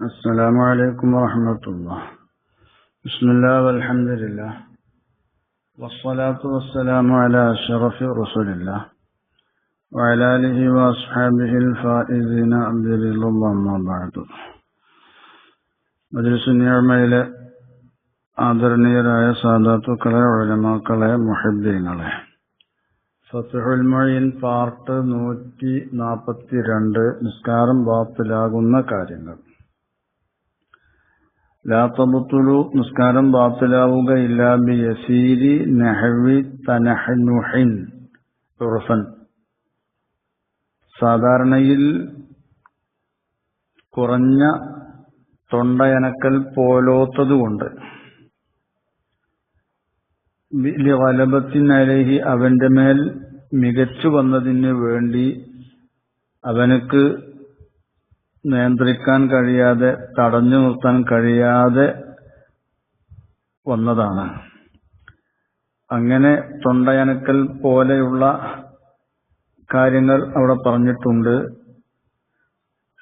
السلام عليكم ورحمة الله. بسم الله والحمد لله والصلاة والسلام على أشرف رسول الله وعلى آله وأصحابه الفائزين برضا الله أما بعد. മജ്‌ലിസ് നിഅമയിലെ ആദരണീയരായ സാദാത്തുക്കളെ, ഉലമാക്കളെ, മുഹിബ്ബീങ്ങളെ, ഫത്ഹുൽ Moeen part 142 നിസ്കാരം ബാത്തിലാകുന്ന കാര്യങ്ങൾ. ലാ തബ്തുലു നിസ്കാരം ബാത്തിലാവുകയില്ല ബിയസീരി നഹ്വി തനഹ്നുഹിൻ ഉർഫൻ, സാധാരണയിൽ കുറഞ്ഞ തൊണ്ടയനക്കൽ പോലോത്തതുകൊണ്ട്, ലിഗലബത്തിൻ അലൈഹി അവന്റെ മേൽ മികച്ചു വന്നതിന് വേണ്ടി അവനക്ക് നിയന്ത്രിക്കാൻ കഴിയാതെ, തടഞ്ഞു നിർത്താൻ കഴിയാതെ വന്നതാണ്. അങ്ങനെ തൊണ്ടയനക്കൽ പോലെയുള്ള കാര്യങ്ങൾ അവിടെ പറഞ്ഞിട്ടുണ്ട്.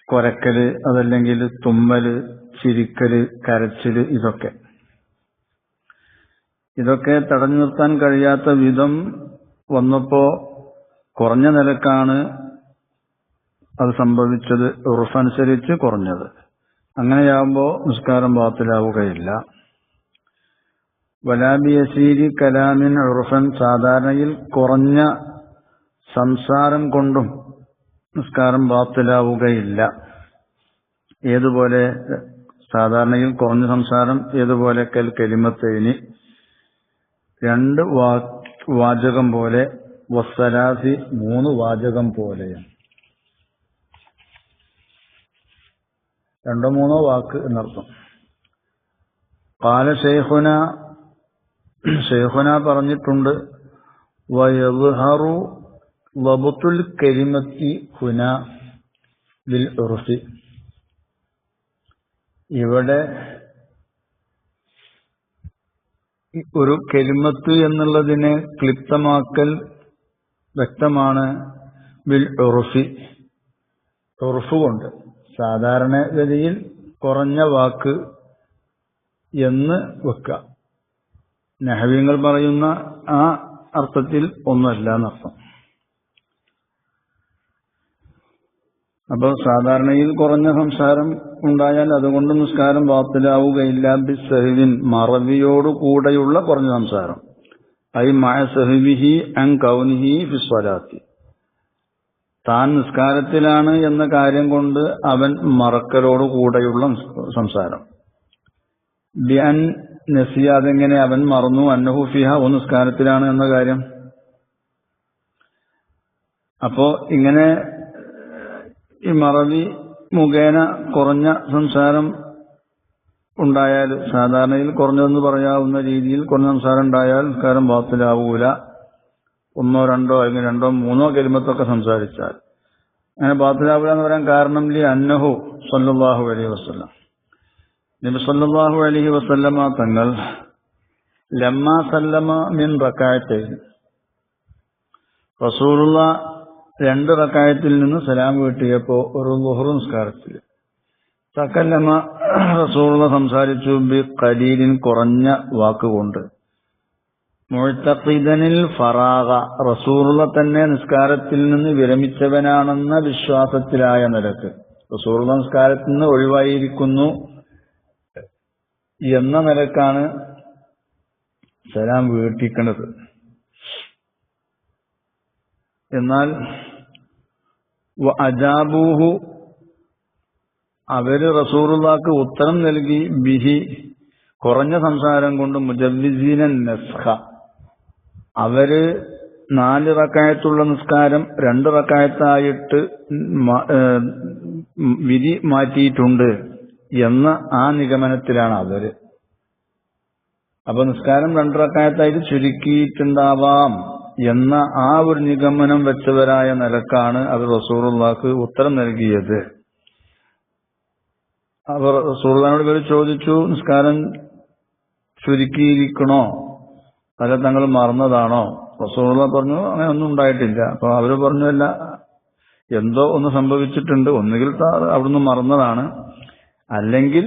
കൊരക്കല്, അതല്ലെങ്കിൽ തുമ്മല്, ചിരിക്കല്, കരച്ചില്, ഇതൊക്കെ തടഞ്ഞു നിർത്താൻ കഴിയാത്ത വിധം വന്നപ്പോ കുറഞ്ഞ നിലക്കാണ് അത് സംഭവിച്ചത്, ഉർഫനുസരിച്ച് കുറഞ്ഞത്. അങ്ങനെയാകുമ്പോൾ നിസ്കാരം ബാത്തിലാവുകയില്ല. വലാ ബിയസീരി കലാമിൻ ഉർഫൻ, സാധാരണയിൽ കുറഞ്ഞ സംസാരം കൊണ്ടും നിസ്കാരം ബാത്തിലാവുകയില്ല. ഏതുപോലെ? സാധാരണയിൽ കുറഞ്ഞ സംസാരം ഏതുപോലെ? കൽ കലിമത്തൈനി, 2 വാചകം പോലെ, വസ്സലാസി 3 വാചകം പോലെയാണ്. 2-3 വാക്ക് എന്നർത്ഥം. ഖാല ശൈഖുന പറഞ്ഞിട്ടുണ്ട്, വയദ്ഹറു വബ്തുൽ കലിമത്തി ഹുന ബിൽ ഉർഫി. ഇവിടെ ഒരു കലിമത്ത് എന്നുള്ളതിനെ ക്ലിപ്തമാക്കൽ വ്യക്തമാണ്. ബിൽ ഉർഫി, ഉർഫ് കൊണ്ട്, സാധാരണഗതിയിൽ കുറഞ്ഞ വാക്ക് എന്ന് വെക്കാം. നഹ്വിങ്ങൾ പറയുന്ന ആ അർത്ഥത്തിൽ ഒന്നുമല്ല എന്നർത്ഥം. അപ്പോൾ സാധാരണയിൽ കുറഞ്ഞ സംസാരം ഉണ്ടായാൽ അതുകൊണ്ട് നിസ്കാരം ബാത്തിലാവുകയില്ല. ബിസ്സഹ്വിൻ, മറവിയോട് കൂടെയുള്ള കുറഞ്ഞ സംസാരം. ഐ മഅ സഹ്വിഹി അൻ കൗനിഹി ഫിസ്സലാത്തി, താൻ നിസ്കാരത്തിലാണ് എന്ന കാര്യം കൊണ്ട് അവൻ മറക്കലോട് കൂടെയുള്ള സംസാരം. ബി അൻ നസിയ, അതെങ്ങനെ അവൻ മറന്നു, അന്നഹു ഫിഹ, നിസ്കാരത്തിലാണ് എന്ന കാര്യം. അപ്പോ ഇങ്ങനെ ഈ മറവി മുഖേന കുറഞ്ഞ സംസാരം ഉണ്ടായാൽ, സാധാരണയിൽ കുറഞ്ഞതെന്ന് പറയാവുന്ന രീതിയിൽ കുറഞ്ഞ സംസാരം ഉണ്ടായാൽ നിസ്കാരം ബാത്തിലാവൂല. 1, 2 അല്ലെങ്കിൽ 2, 3 കലിമത്തൊക്കെ സംസാരിച്ചാൽ അങ്ങനെ ബാത്തിലാവൂല എന്ന് പറയാൻ കാരണം അന്നഹു സ്വല്ലല്ലാഹു അലൈഹി വസല്ലം, നബി സ്വല്ലല്ലാഹു അലൈഹി വസല്ലമ തങ്ങൾ ലമ്മാ സല്ലമ മിൻ റകഅത്തൈൻ, റസൂലുള്ളാഹ് 2 റകഅത്തിൽ നിന്ന് സലാം വീട്ടിയപ്പോ ഒരു ളുഹ്ർ നിസ്കാരത്തിൽ, തകല്ലമ റസൂലുള്ളാഹ് സംസാരിച്ചു, ബി ഖലീലിൻ കുറഞ്ഞ വാക്കുകൊണ്ട്, മുഅ്തഖിദനിൽ ഫറാഗ, റസൂലുള്ളാഹ് തന്നെ നിസ്കാരത്തിൽ നിന്ന് വിരമിച്ചവനാണെന്ന വിശ്വാസത്തിലായ നിലക്ക്, റസൂലുള്ളാഹ് നിസ്കാരത്തിൽ നിന്ന് ഒഴിവായിരിക്കുന്നു എന്ന നിലക്കാണ് സലാം വീട്ടിക്കുന്നത്. എന്നാൽ അജാബൂഹു, അവര് റസൂലുള്ളാഹിക്ക് ഉത്തരം നൽകി, ബിഹി, കുറഞ്ഞ സംസാരം കൊണ്ട്, മുജവ്വിസീന നസ്ഖ, അവര് 4 റകഅത്തുള്ള നിസ്കാരം 2 റകഅത്തായിട്ട് വിധി മാറ്റിയിട്ടുണ്ട് എന്ന ആ നിഗമനത്തിലാണ് അവര്. അപ്പൊ നിസ്കാരം 2 റകഅത്തായിട്ട് ചുരുക്കിയിട്ടുണ്ടാവാം എന്ന ആ ഒരു നിഗമനം വെച്ചവരായ നിലക്കാണ് അവർ റസൂലുള്ളാഹിക്ക് ഉത്തരം നൽകിയത്. അവർ റസൂലുള്ളാഹിനോട് ഇവർ ചോദിച്ചു, നിസ്കാരം ചുരുക്കിയിരിക്കണോ, അല്ല തങ്ങൾ മറന്നതാണോ? റസൂലുള്ളാഹി പറഞ്ഞു, അങ്ങനെ ഒന്നും ഉണ്ടായിട്ടില്ല. അപ്പൊ അവര് പറഞ്ഞു, അല്ല, എന്തോ ഒന്ന് സംഭവിച്ചിട്ടുണ്ട്, ഒന്നുകിൽ അവിടുന്ന് മറന്നതാണ്, അല്ലെങ്കിൽ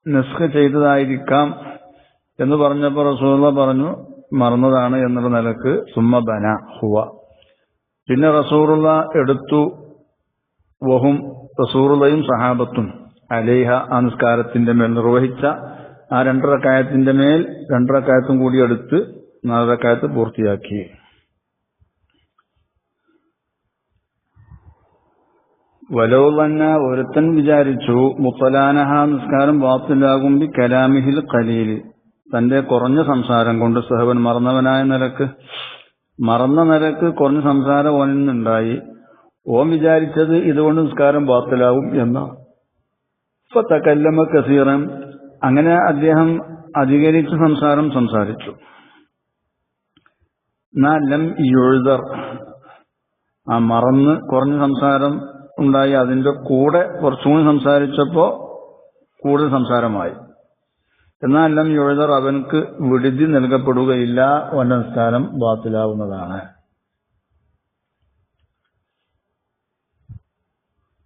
നസ്ഖ് ചെയ്തതായിരിക്കാം എന്ന് പറഞ്ഞപ്പോൾ റസൂലുള്ളാഹി പറഞ്ഞു മറന്നതാണ് എന്നുള്ള നിലക്ക് സുമ്മ ബന ഹുവ. പിന്നെ റസൂലുള്ളാഹി എടുത്തു വഹും റസൂലുള്ളാഹിയും സഹാബത്തും അലൈഹ ആ നിസ്കാരത്തിന്റെ മേൽ നിർവഹിച്ച ആ 2 റക്അത്തിന്റെ മേൽ 2 റക്അത്തും കൂടി എടുത്ത് 4 റക്അത്ത് പൂർത്തിയാക്കി. വലൗ വന്ന ഒരുത്തൻ വിചാരിച്ചു മുത്തലാനഹ നിസ്കാരം ബാത്തിലാകും ബി കലാമിഹിൽ ഖലീൽ തന്റെ കുറഞ്ഞ സംസാരം കൊണ്ട് സഹവൻ മറന്നവനായ നിലക്ക് കുറഞ്ഞ സംസാരം ഓനിൽ നിന്നുണ്ടായി. ഓൻ വിചാരിച്ചത് ഇതുകൊണ്ട് നിസ്കാരം ബാത്തിലാവും എന്ന ഫതകല്ലമ കസീറൻ അങ്ങനെ അദ്ദേഹം അധികരിച്ച സംസാരിച്ചു. ലം യുഴ്ദർ ആ മറന്ന് കുറഞ്ഞ സംസാരം ഉണ്ടായി അതിന്റെ കൂടെ കുറച്ചുകൂടി സംസാരിച്ചപ്പോ കൂടുതൽ സംസാരമായി. എന്നാൽ ലം യുഴ്ദർ അവൻക്ക് വിടുതി നൽകപ്പെടുകയില്ല, അവന്റെ നിസ്കാരം ബാത്തിലാവുന്നതാണ്.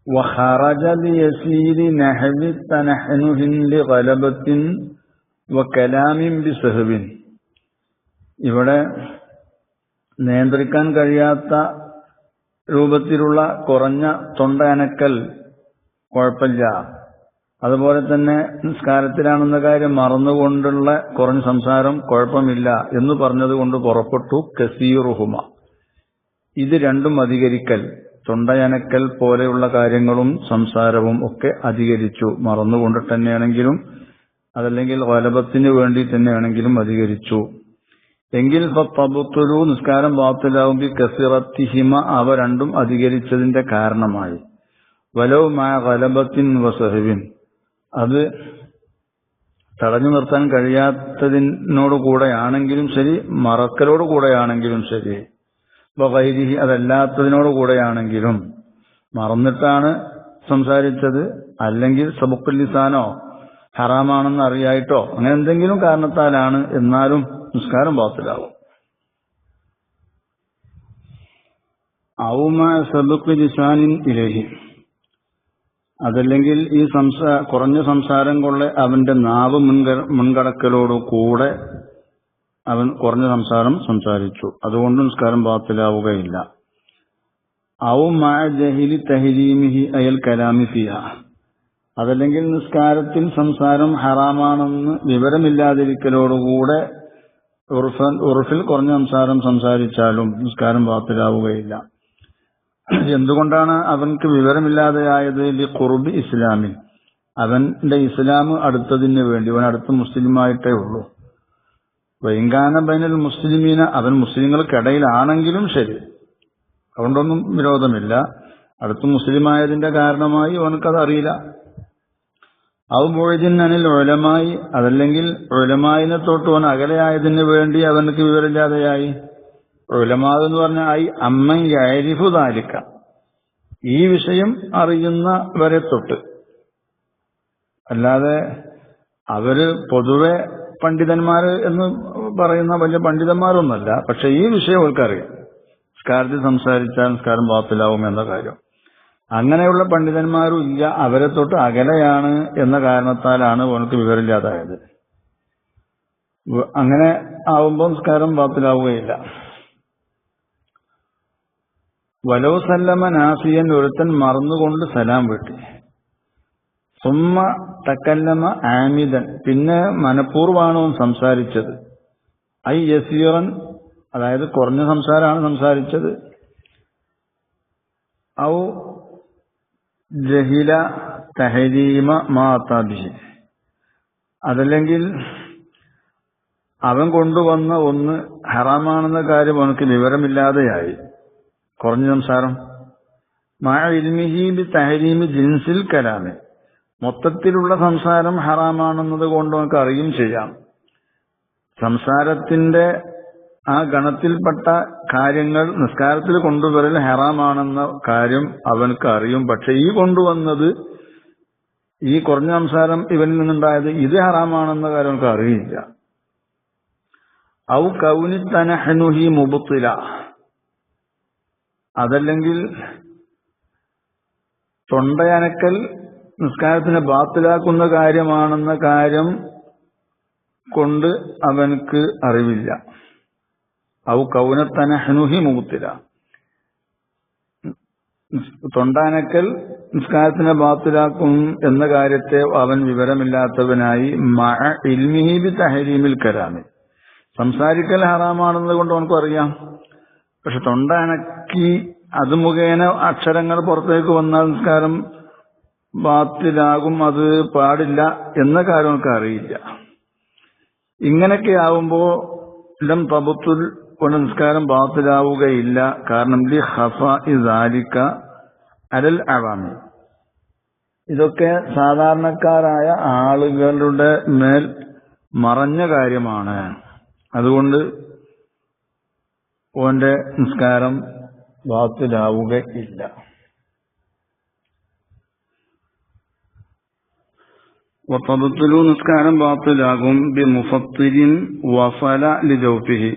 وخرج بيسير نحو التنحنه لغلبة وكلام بسهو. ഇവിടെ നിയന്ത്രിക്കാൻ കഴിയാത്ത രൂപത്തിലുള്ള കുറഞ്ഞ തൊണ്ടയനക്കൽ കുഴപ്പമില്ല. അതുപോലെ തന്നെ നിസ്കാരത്തിലാണെന്ന കാര്യം മറന്നുകൊണ്ടുള്ള കുറഞ്ഞ സംസാരം കുഴപ്പമില്ല എന്ന് പറഞ്ഞതുകൊണ്ട് പുറപ്പെട്ടു കസീറുഹുമ. ഇത് രണ്ടും അധികരിക്കൽ, തൊണ്ടയനക്കൽ പോലെയുള്ള കാര്യങ്ങളും സംസാരവും ഒക്കെ അധികരിച്ചു. മറന്നുകൊണ്ട് തന്നെയാണെങ്കിലും അതല്ലെങ്കിൽ ഗലബത്തിന് വേണ്ടി തന്നെയാണെങ്കിലും അധികരിച്ചു. എങ്കിൽ ഫതബ്തുലു നിസ്കാരം ബാത്തിലാവും ബി കസിറത്തിഹിമ അവ രണ്ടും അധികരിച്ചതിന്റെ കാരണമായി. വലൗ മാ ഗലബത്തിൻ വസഹവിൻ അത് തടഞ്ഞു നിർത്താൻ കഴിയാത്തതിനോടുകൂടെയാണെങ്കിലും ശരി, മറക്കലോടുകൂടെയാണെങ്കിലും ശരി, വഗൈരിഹി അതല്ലാത്തതിനോടുകൂടെയാണെങ്കിലും, മറന്നിട്ടാണ് സംസാരിച്ചത് അല്ലെങ്കിൽ സബുഖുൽ ലിസാനോ ഹറാമാണെന്ന് അറിയായിട്ടോ അങ്ങനെ എന്തെങ്കിലും കാരണത്താലാണ്, എന്നാലും നിസ്കാരം ബാത്തിലാവും. ഔമ സബുഖുൽ ലിസാനിൻ ഇലൈഹി അതല്ലെങ്കിൽ ഈ കുറഞ്ഞ സംസാരം കൊണ്ട് അവന്റെ നാവ് മുൻകടക്കലോടു കൂടെ അവൻ കുറഞ്ഞ സംസാരം സംസാരിച്ചു, അതുകൊണ്ട് നിസ്കാരം ബാത്തിലാവുകയില്ല. ഔ മഅ ജഹിലി തഹരീമിഹി അയൽ കലാമി ഫിഹ അതല്ലെങ്കിൽ നിസ്കാരത്തിൽ സംസാരം ഹറാമാണെന്ന് വിവരമില്ലാതിരിക്കലോടുകൂടെ ഉറുഫിൽ കുറഞ്ഞ സംസാരം സംസാരിച്ചാലും നിസ്കാരം ബാത്തിലാവുകയില്ല. എന്തുകൊണ്ടാണ് അവൻക്ക് വിവരമില്ലാതെയായത്? ലി ഖുർബി ഇസ്ലാമിൽ അവന്റെ ഇസ്ലാം അടുത്തതിന് വേണ്ടി, അവൻ അടുത്ത മുസ്ലിമായിട്ടേ ഉള്ളൂ. വൈങ്കാന ബൈനൽ മുസ്ലിമീന അവൻ മുസ്ലിങ്ങൾക്കിടയിലാണെങ്കിലും ശരി, അതുകൊണ്ടൊന്നും വിരോധമില്ല. അടുത്ത മുസ്ലിമായതിന്റെ കാരണമായി അവനക്കത് അറിയില്ല. ഔ മുഅ്ദിൻ അനിൽ ഉലമായി അതല്ലെങ്കിൽ ഉലമായിനെ തൊട്ട് അവൻ അകലെയായതിന് വേണ്ടി അവനക്ക് വിവരമില്ലാതെയായി. ഉലമാ എന്ന് പറഞ്ഞാൽ ഐ അമ്മൻ യഅരിഫു ദാലിക ഈ വിഷയം അറിയുന്നവരെ തൊട്ട്, അല്ലാതെ അവര് പൊതുവെ പണ്ഡിതന്മാര് എന്ന് പറയുന്ന വലിയ പണ്ഡിതന്മാരൊന്നുമല്ല. പക്ഷെ ഈ വിഷയം അവർക്കറിയാം, നിസ്കാരത്തിൽ സംസാരിച്ചാൽ നിസ്കാരം ബാത്തിലാവും എന്ന കാര്യം. അങ്ങനെയുള്ള പണ്ഡിതന്മാരും ഇല്ല, അവരെ തൊട്ട് അകലെയാണ് എന്ന കാരണത്താലാണ് അവർക്ക് വിവരമില്ലാതായത്. അങ്ങനെ ആവുമ്പോൾ നിസ്കാരം ബാത്തിലാവുകയില്ല. വലൗ സല്ലമ നാസിയൻ ഒരുത്തൻ മറന്നുകൊണ്ട് സലാം വീട്ടി. സുമ്മ തക്കല്ലമ ആമിദൻ പിന്നെ മനഃപൂർവ്വമാണ് അവൻ സംസാരിച്ചത്. ഐ യസീറൻ അതായത് കുറഞ്ഞ സംസാരമാണ് സംസാരിച്ചത്. ഔ ജഹില തഹരീമ മാതാബിഹി അതല്ലെങ്കിൽ അവൻ കൊണ്ടുവന്ന ഒന്ന് ഹറാമാണെന്ന കാര്യം അവനക്ക് വിവരമില്ലാതെയായി. കുറഞ്ഞ സംസാരം മാ ഇൽമിഹി ബി തഹരീമി ജിൻസിൽ കലാമി മൊത്തത്തിലുള്ള സംസാരം ഹറാമാണെന്നത് കൊണ്ട് നമുക്ക് അറിയും ചെയ്യാം. സംസാരത്തിന്റെ ആ ഗണത്തിൽപ്പെട്ട കാര്യങ്ങൾ നിസ്കാരത്തിൽ കൊണ്ടുവരൽ ഹറാമാണെന്ന കാര്യം അവനക്ക് അറിയും. പക്ഷെ ഈ കൊണ്ടുവന്നത് ഈ കുറഞ്ഞ സംസാരം ഇവനിൽ നിന്നുണ്ടായത് ഇത് ഹറാമാണെന്ന കാര്യം അവനക്ക് അറിയില്ല. ഔ കൗനി തനഹ്നുഹി മുബ്തില അതല്ലെങ്കിൽ തൊണ്ടയനക്കൽ നിസ്കാരത്തിനെ ബാത്തിലാക്കുന്ന കാര്യമാണെന്ന കാര്യം കൊണ്ട് അവനക്ക് അറിവില്ല. ഔ കൗനത്തനഹ്നുഹി മുബത്തില, തൊണ്ടാനക്കൽ നിസ്കാരത്തിനെ ബാത്തിലാക്കും എന്ന കാര്യത്തെ അവൻ വിവരമില്ലാത്തവനായി മഅ ഇൽമിഹി ബി തഹരീമിൽ കലാമി, സംസാരിക്കൽ ഹറാമാണെന്ന് കൊണ്ട് അവനക്കും അറിയാം. പക്ഷെ തൊണ്ടാനക്കി അത് മുഖേന അക്ഷരങ്ങൾ പുറത്തേക്ക് വന്നാൽ നിസ്കാരം ബാത്തിലാകും, അത് പാടില്ല എന്ന കാര്യം അവനക്ക് അറിയില്ല. ഇങ്ങനെയൊക്കെ ആവുമ്പോ ലം തബത്തുൽ നിസ്കാരം ബാത്തിലാവുകയില്ല. കാരണം ലി ഖഫാഇ ദാലിക അലൽ അവാമി, ഇതൊക്കെ സാധാരണക്കാരായ ആളുകളുടെ മേൽ മറഞ്ഞ കാര്യമാണ്. അതുകൊണ്ട് ഓന്റെ നിസ്കാരം ബാത്തിലാവുകയില്ല. വതബത്തുലു, നിസ്കാരം ബാത്തിലാകും ബി മുഫത്തിരിൻ വഫല ലിജൗഫിഹി,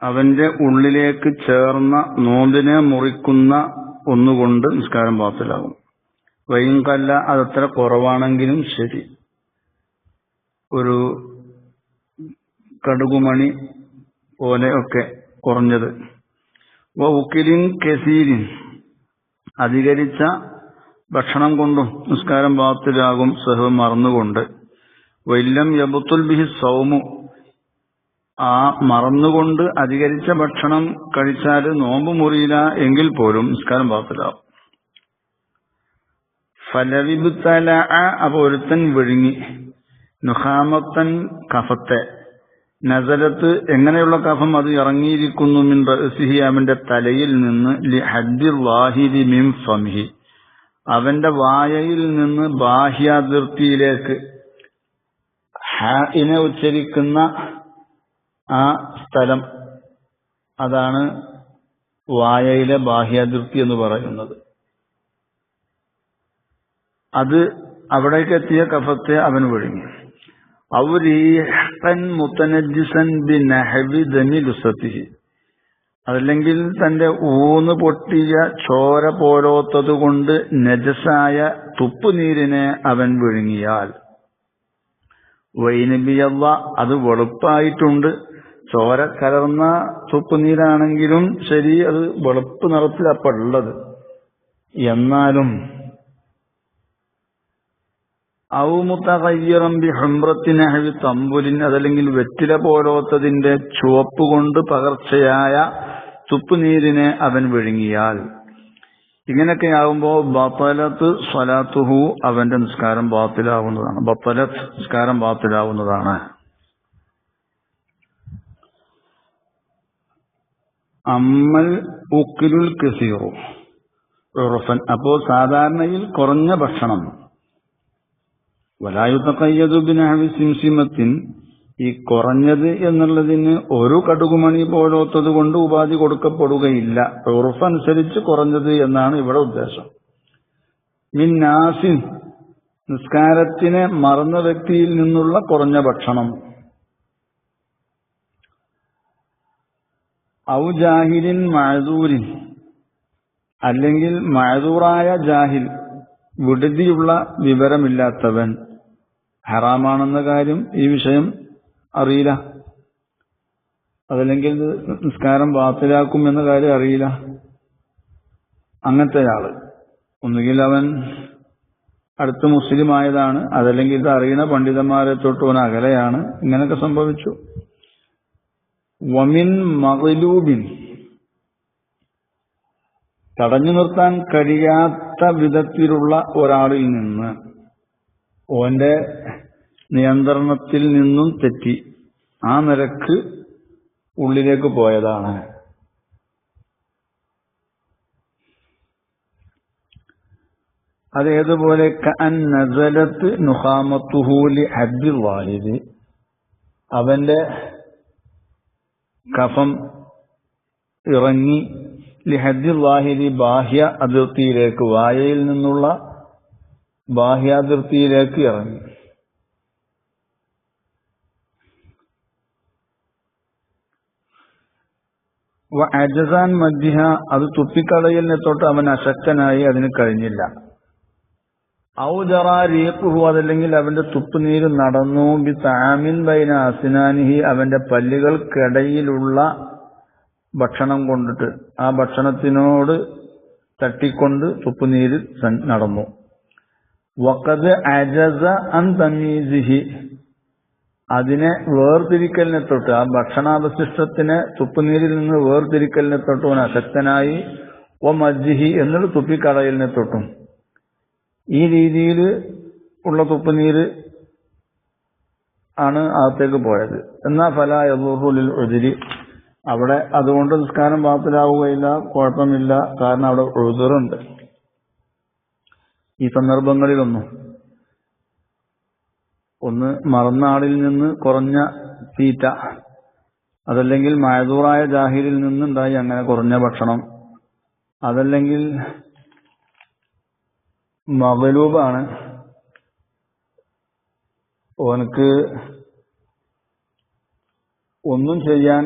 അവന്റെ ഉള്ളിലേക്ക് ചേർന്ന നോമ്പിനെ മുറിക്കുന്ന ഒന്നുകൊണ്ട് നിസ്കാരം ബാത്തിലാകും. വൈങ്കല്ല, അതത്ര കുറവാണെങ്കിലും ശരി, ഒരു കടുകുമണി പോലെ ഒക്കെ കുറഞ്ഞത്. ഉക്കിലിൻ കസീരിൻ, അധികരിച്ച ഭക്ഷണം കൊണ്ടും നിസ്കാരം ബാത്തിലാകും സഹവ് മറന്നുകൊണ്ട്. വല്ലം യബ്തുൽ ബിഹി സൗമു, ആ മറന്നുകൊണ്ട് അധികരിച്ച ഭക്ഷണം കഴിച്ചാൽ നോമ്പ് മുറിയില്ല എങ്കിൽ പോലും നിസ്കാരം ബാത്തിലാകും. ഫലവിബ്തല, അപ്പൊ ഒരുത്തൻ വിഴുങ്ങി, നുഹാമത്തൻ കഫത്തെ, നസലത്ത് എങ്ങനെയുള്ള കഫം, അത് ഇറങ്ങിയിരിക്കുന്നു മിൻ റഅസിഹി, അവന്റെ തലയിൽ നിന്ന്, ലി ഹദ്ദിൽ ളാഹിരി മിൻ ഫംഹി, അവന്റെ വായയിൽ നിന്ന് ബാഹ്യാതിർത്തിയിലേക്ക്, ഹാഇനെ ഉച്ചരിക്കുന്ന ആ സ്ഥലം, അതാണ് വായയിലെ ബാഹ്യാതിർത്തി എന്ന് പറയുന്നത്. അത് അവിടേക്ക് എത്തിയ കഫത്തെ അവൻ വിഴുങ്ങി. ഔരീഹൻ മുതനജ്ജിസൻ ബിനഹവി ദമി ലുസത്തിഹി, അതല്ലെങ്കിൽ തന്റെ ഊന്ന് പൊട്ടിയ ചോര പോലോത്തതുകൊണ്ട് നജസായ തുപ്പുനീരിനെ അവൻ വിഴുങ്ങിയാൽ, വൈനബിയല്ല, അത് വെളുപ്പായിട്ടുണ്ട്, ചോര കലർന്ന തുപ്പുനീരാണെങ്കിലും ശരി, അത് വെളുപ്പ് നിറത്തിലപ്പുള്ളത്. എന്നാലും ഔ മുതഗയ്യിറൻ ബിഹുംറത്തി നഹ്വി തംബുലിൻ, അതല്ലെങ്കിൽ വെറ്റില പോലോത്തതിന്റെ ചുവപ്പ് കൊണ്ട് പകർച്ചയായ തുപ്പുനീരിനെ അവൻ വിഴുങ്ങിയാൽ, ഇങ്ങനെയൊക്കെയാവുമ്പോ ബത്തലത്ത് സ്വലാത്തുഹു, അവന്റെ നിസ്കാരം ബാത്തിലാവുന്നതാണ്. ബത്തലത്ത്, നിസ്കാരം ബാത്തിലാവുന്നതാണ്. അമ്മൽ ഉക്കിലുൽ കസീറു ഉറഫൻ, അപ്പോ സാധാരണയിൽ കുറഞ്ഞ ഭക്ഷണം, വലായുതഖയ്യദു ബിനഹ്വി സിംസിമത്തിൻ, ഈ കുറഞ്ഞത് എന്നുള്ളതിന് ഒരു കടുകുമണി പോലോത്തത് കൊണ്ട് ഉപാധി കൊടുക്കപ്പെടുകയില്ല. ഉറഫ് അനുസരിച്ച് കുറഞ്ഞത് എന്നാണ് ഇവിടെ ഉദ്ദേശം. മിൻ നാസിൻ, നിസ്കാരത്തിനെ മറന്ന വ്യക്തിയിൽ നിന്നുള്ള കുറഞ്ഞ ഭക്ഷണം. ഔ ജാഹിലിൻ മഅദൂരിൻ, അല്ലെങ്കിൽ മഅദൂറായ ജാഹിൽ, വിടുതിയുള്ള വിവരമില്ലാത്തവൻ, ഹറാമാണെന്ന കാര്യം, ഈ വിഷയം അറിയില്ല, അതല്ലെങ്കിൽ നിസ്കാരം ബാത്തിലാക്കും എന്ന കാര്യം അറിയില്ല. അങ്ങനത്തെ ആള്, ഒന്നുകിൽ അവൻ അടുത്ത മുസ്ലിം ആയതാണ്, അതല്ലെങ്കിൽ ഇത് അറിയുന്ന പണ്ഡിതന്മാരെ തൊട്ട് അവൻ അകലെയാണ്. ഇങ്ങനെയൊക്കെ സംഭവിച്ചു. വമിൻ മഗ്ലൂബിൻ, തടഞ്ഞു നിർത്താൻ കഴിയാത്ത വിധത്തിലുള്ള ഒരാളിൽ നിന്ന്, ഓന്റെ നിയന്ത്രണത്തിൽ നിന്നും തെറ്റി ആ നിരക്ക് ഉള്ളിലേക്ക് പോയതാണ്. അതേതുപോലെ കഅൻ നസലത്ത് നുഖാമത്തുഹു ലി ഹദ്ദിൽ വാഹിദി, അവന്റെ കഫം ഇറങ്ങി, ലിഹദ്ദിൽ വാഹിദി, ബാഹ്യ അതിർത്തിയിലേക്ക്, വായയിൽ നിന്നുള്ള ബാഹ്യാതിർത്തിയിലേക്ക് ഇറങ്ങി. അജസാൻ മധ്യ, അത് തുപ്പിക്കളയലിനെ തൊട്ട് അവൻ അശക്തനായി, അതിന് കഴിഞ്ഞില്ല. ഔജറാരീഖുഹു അതല്ലെങ്കിൽ അവന്റെ തുപ്പുനീര് നടന്നു ബി തആമിൻ ബൈന അസ്നാനിഹി അവന്റെ പല്ലുകൾക്കിടയിലുള്ള ഭക്ഷണം കൊണ്ടിട്ട് ആ ഭക്ഷണത്തിനോട് തട്ടിക്കൊണ്ട് തുപ്പുനീര് നടന്നു. വഖദ് അജസ അൻ തമീസിഹി അതിനെ വേർതിരിക്കലിനെ തൊട്ട് ആ ഭക്ഷണാവശിഷ്ടത്തിനെ തുപ്പുനീരിൽ നിന്ന് വേർതിരിക്കലിനെ തൊട്ടും അശക്തനായി മജ്ജിഹി എന്നിട്ട് തുപ്പിക്കളയലിനെ തൊട്ടും ഈ രീതിയിൽ ഉള്ള തുപ്പുനീര് ആണ് അകത്തേക്ക് പോയത്. എന്നാൽ ഫലാ യദുറുൽ ഉദ്രി അവിടെ അതുകൊണ്ട് നിസ്കാരം ബാത്തിലാവുകയില്ല, കുഴപ്പമില്ല. കാരണം അവിടെ ഉദ്റുണ്ട്. ഈ സന്ദർഭങ്ങളിലൊന്നും ഒന്ന് മറന്ന ആളിൽ നിന്ന് കുറഞ്ഞ തീറ്റ, അതല്ലെങ്കിൽ മഅദൂറായ ജാഹിലിൽ നിന്നുണ്ടായി അങ്ങനെ കുറഞ്ഞ ഭക്ഷണം, അതല്ലെങ്കിൽ മഗ്ലൂബാണ് ഓനക്ക് ഒന്നും ചെയ്യാൻ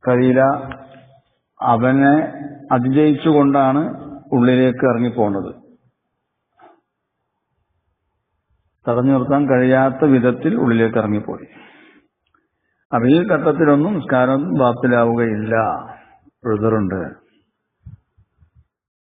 കഴിയില്ല, അവനെ അതിജയിച്ചുകൊണ്ടാണ് ഉള്ളിലേക്ക് ഇറങ്ങിപ്പോണത്. തടഞ്ഞു നിർത്താൻ കഴിയാത്ത വിധത്തിൽ ഉള്ളിലേക്ക് ഇറങ്ങിപ്പോയി. അപ്പൊ ഈ ഘട്ടത്തിലൊന്നും നിസ്കാരം ബാത്തിലാവുകയില്ല, ഉദ്റുണ്ട്.